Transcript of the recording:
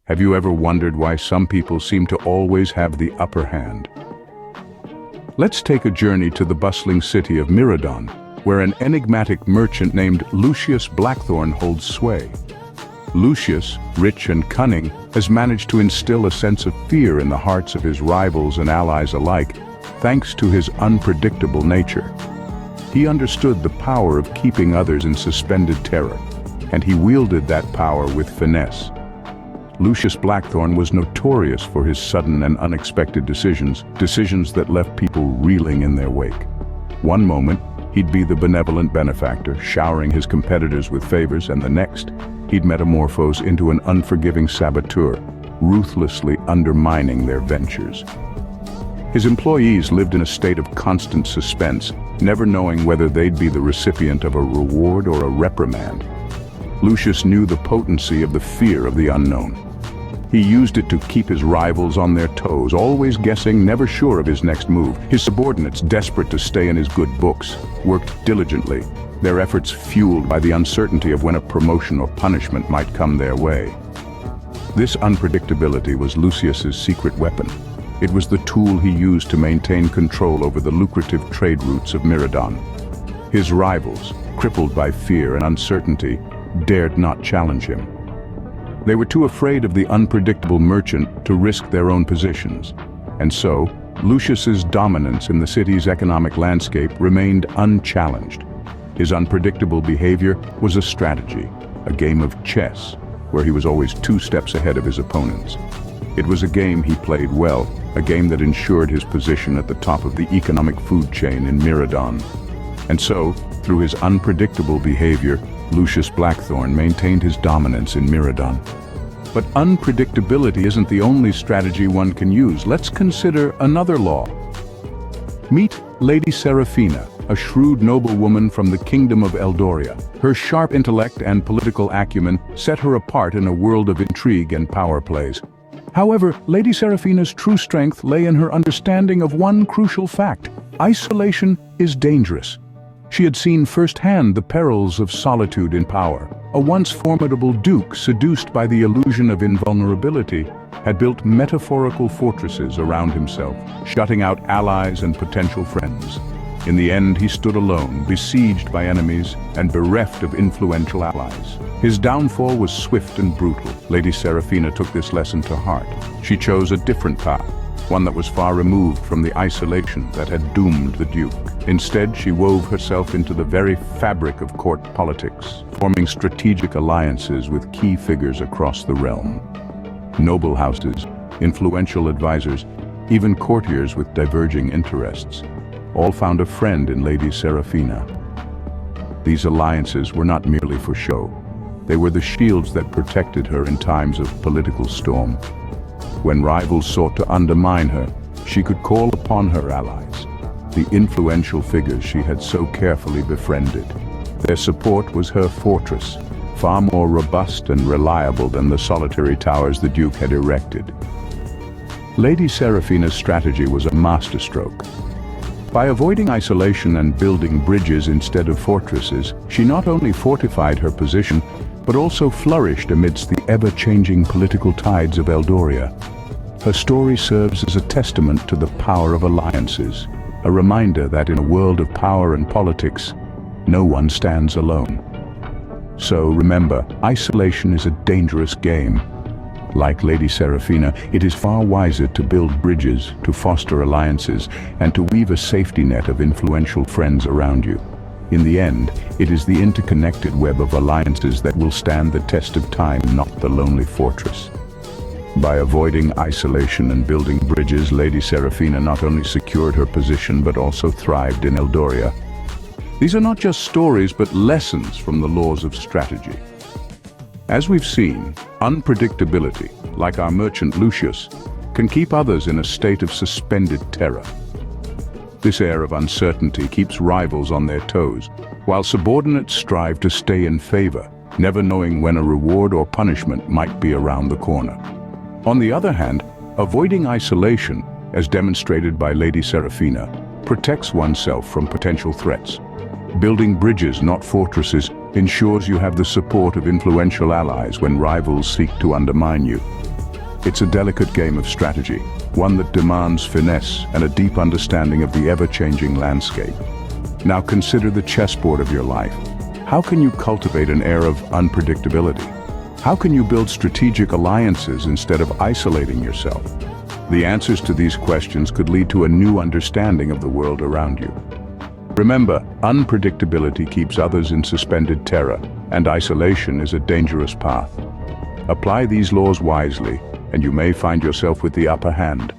Have you ever wondered why some people seem to always have the upper hand? Let's take a journey to the bustling city of Miradan, where an enigmatic merchant named Lucius Blackthorn holds sway. Lucius, rich and cunning, has managed to instill a sense of fear in the hearts of his rivals and allies alike, thanks to his unpredictable nature. He understood the power of keeping others in suspended terror, and he wielded that power with finesse. Lucius Blackthorn was notorious for his sudden and unexpected decisions that left people reeling in their wake. One moment, he'd be the benevolent benefactor, showering his competitors with favors, and the next, he'd metamorphose into an unforgiving saboteur, ruthlessly undermining their ventures. His employees lived in a state of constant suspense, never knowing whether they'd be the recipient of a reward or a reprimand. Lucius knew the potency of the fear of the unknown. He used it to keep his rivals on their toes, always guessing, never sure of his next move. His subordinates, desperate to stay in his good books, worked diligently, their efforts fueled by the uncertainty of when a promotion or punishment might come their way. This unpredictability was Lucius's secret weapon. It was the tool he used to maintain control over the lucrative trade routes of Miradan. His rivals, crippled by fear and uncertainty, dared not challenge him. They were too afraid of the unpredictable merchant to risk their own positions. And so, Lucius's dominance in the city's economic landscape remained unchallenged. His unpredictable behavior was a strategy, a game of chess, where he was always 2 steps ahead of his opponents. It was a game he played well, a game that ensured his position at the top of the economic food chain in Miradan. And so, through his unpredictable behavior, Lucius Blackthorn maintained his dominance in Miradan. But unpredictability isn't the only strategy one can use. Let's consider another law. Meet Lady Seraphina, a shrewd noblewoman from the kingdom of Eldoria. Her sharp intellect and political acumen set her apart in a world of intrigue and power plays. However, Lady Seraphina's true strength lay in her understanding of one crucial fact: isolation is dangerous. She had seen firsthand the perils of solitude in power. A once formidable duke, seduced by the illusion of invulnerability, had built metaphorical fortresses around himself, shutting out allies and potential friends. In the end, he stood alone, besieged by enemies and bereft of influential allies. His downfall was swift and brutal. Lady Seraphina took this lesson to heart. She chose a different path, one that was far removed from the isolation that had doomed the duke. Instead, she wove herself into the very fabric of court politics, forming strategic alliances with key figures across the realm. Noble houses, influential advisors, even courtiers with diverging interests, all found a friend in Lady Seraphina. These alliances were not merely for show. They were the shields that protected her in times of political storm. When rivals sought to undermine her, she could call upon her allies, the influential figures she had so carefully befriended. Their support was her fortress, far more robust and reliable than the solitary towers the Duke had erected. Lady Seraphina's strategy was a masterstroke. By avoiding isolation and building bridges instead of fortresses, she not only fortified her position, but also flourished amidst the ever-changing political tides of Eldoria. Her story serves as a testament to the power of alliances, a reminder that in a world of power and politics, no one stands alone. So remember, isolation is a dangerous game. Like Lady Seraphina, it is far wiser to build bridges, to foster alliances, and to weave a safety net of influential friends around you. In the end, it is the interconnected web of alliances that will stand the test of time, not the lonely fortress. By avoiding isolation and building bridges, Lady Seraphina not only secured her position but also thrived in Eldoria. These are not just stories but lessons from the laws of strategy. As we've seen, unpredictability, like our merchant Lucius, can keep others in a state of suspended terror. This air of uncertainty keeps rivals on their toes, while subordinates strive to stay in favor, never knowing when a reward or punishment might be around the corner. On the other hand, avoiding isolation, as demonstrated by Lady Seraphina, protects oneself from potential threats. Building bridges, not fortresses, ensures you have the support of influential allies when rivals seek to undermine you. It's a delicate game of strategy, one that demands finesse and a deep understanding of the ever-changing landscape. Now consider the chessboard of your life. How can you cultivate an air of unpredictability? How can you build strategic alliances instead of isolating yourself? The answers to these questions could lead to a new understanding of the world around you. Remember, unpredictability keeps others in suspended terror, and isolation is a dangerous path. Apply these laws wisely, and you may find yourself with the upper hand.